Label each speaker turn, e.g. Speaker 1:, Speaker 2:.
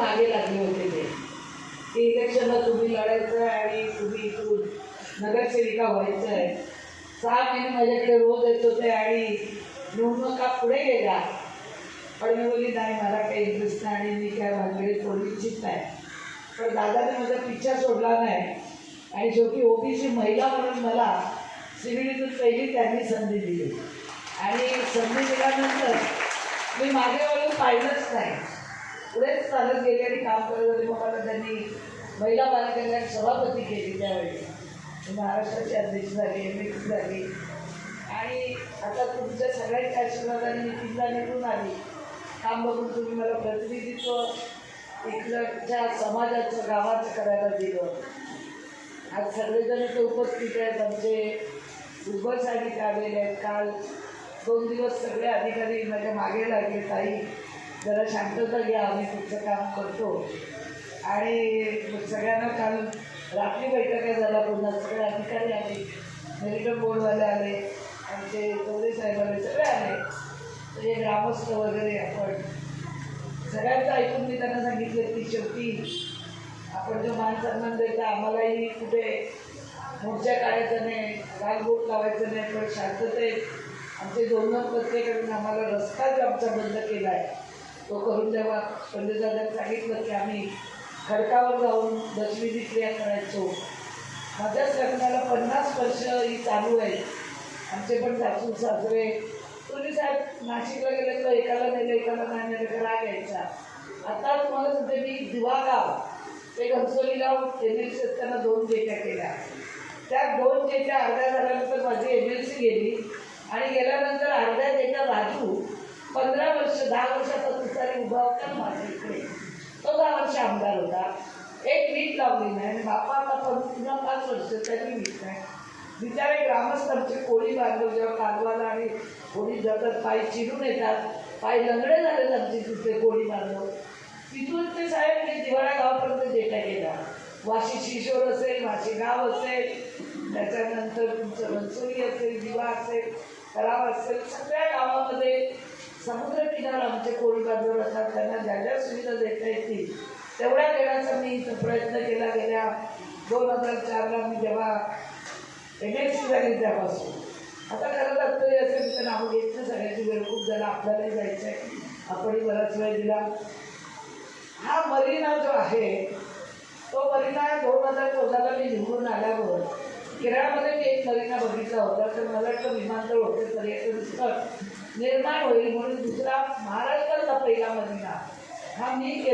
Speaker 1: मागे लागले होते ते इलेक्शनला तुम्ही लढायचं आहे आणि तुम्ही इथून नगरसेविका व्हायचं आहे. 6 महिने माझ्याकडे रोज येत होते आणि निवडणुका पुढे गेल्या. पण मी बोलली नाही, मला काही इंटरेस्ट नाही आणि मी काय भानगडीत पडू इच्छित नाही. पण दादाने माझा पिच्छा सोडला नाही आणि शेवटी ओबीसी महिला म्हणून मला सिव्हिलीतून पहिली त्यांनी संधी दिली आणि संधी दिल्यानंतर मी मागे वळून पाहिलंच नाही, पुढेच चालत गेले आणि काम करत होते. मग मला त्यांनी महिला बालकल्याण सभापती केली. त्यावेळी महाराष्ट्राची अध्यक्ष झाली, MLC झाली आणि आता तुमच्या सगळ्यांच्या आशीर्वादाने मी 3दा निवडून आली. काम बघून तुम्ही मला प्रतिनिधित्व इकडच्या समाजाचं गावाचं करायला दिलं. आज सगळेजण इथे उपस्थित आहेत. आमचे दुर्बल साहित्य आलेले आहेत. काल 2 दिवस सगळे अधिकारी माझ्या मागे लागले, ताई जरा शांतता घ्या, आम्ही तुमचं काम करतो. आणि सगळ्यांना काल रात्री बैठका झाला, पुन्हा सगळे अधिकारी आले, मेडिकल बोर्डवाले आले, आमचे चौधरी साहेब आले, सगळे आले. तर हे ग्रामस्थ वगैरे आपण सगळ्यांचं ऐकून मी त्यांना सांगितलं की शेवटी आपण जो मान सन्मान द्यायचा, आम्हालाही कुठे मोर्चा काढायचा नाही, रागबोट लावायचं नाही, पण शांततेत आमचे 2 प्रत्येकाकडून आम्हाला रस्ता जो आमचा बंद केला आहे तो करून द्यावा. पंडितदादांनी सांगितलं की आम्ही खडकावर जाऊन दशविधी क्रिया करायचो. माझ्याच लग्नाला 50 वर्ष ही चालू आहे. आमचे पण सासू सासरे तुम्ही साहेब नाशिकला गेले तर एकाला नेलं एकाला नाही नेलं का राग यायचा. आता तुम्हाला सांगते मी दिवागाव ते घनसोली गाव MLC असताना 2 जेट्या केल्या. त्या 2 जेट्या अर्ध्या झाल्यानंतर माझी MLC गेली आणि गेल्यानंतर अर्ध्या जेट्या राजू 15 वर्ष 10 वर्षाचा तुतारी उभा होता माझ्या इकडे. तो 10 वर्ष आमदार होता, एक वीट लावली नाही आणि बापा आता 5 वर्ष त्यांनी वीट नाही. बिचारे ग्रामस्थ आमचे कोळी बांधव जेव्हा कालवाला आणि कोळी जातात, पाय चिरून येतात, पाय लंगडे झालेत आमचे तिथे कोळी बांधव. तिथून ते साहेब मी दिवाळा गावापर्यंत जेटा गेला. वाशी शिशोर असेल, वाशी गाव असेल, त्याच्यानंतर तुमचं घनसोली असेल, दिवा असेल, तलाव असेल, सगळ्या गावामध्ये समुद्र किनारा आमचे कोळी बांधव असतात. त्यांना ज्या ज्या सुविधा देता येतील तेवढ्या देण्याचा मी प्रयत्न केला. गेल्या 2004ला मी जेव्हा MLC झाली त्यापासून. आता खरं तर असेल तर नाव घेतलं, सगळ्याची वेळ खूप झाला, आपल्यालाही जायचं आहे, आपणही बराच वेळ दिला. हा मरीना जो आहे तो मरीना 2014ला मी निवडून आल्यावर केरळमध्ये मी एक मरीना बघितला होता. तर मला वाटतं विमानतळ होते, पर्यटन स्थळ निर्माण होईल म्हणून दुसरा महाराष्ट्राचा पहिला मरीना हा मी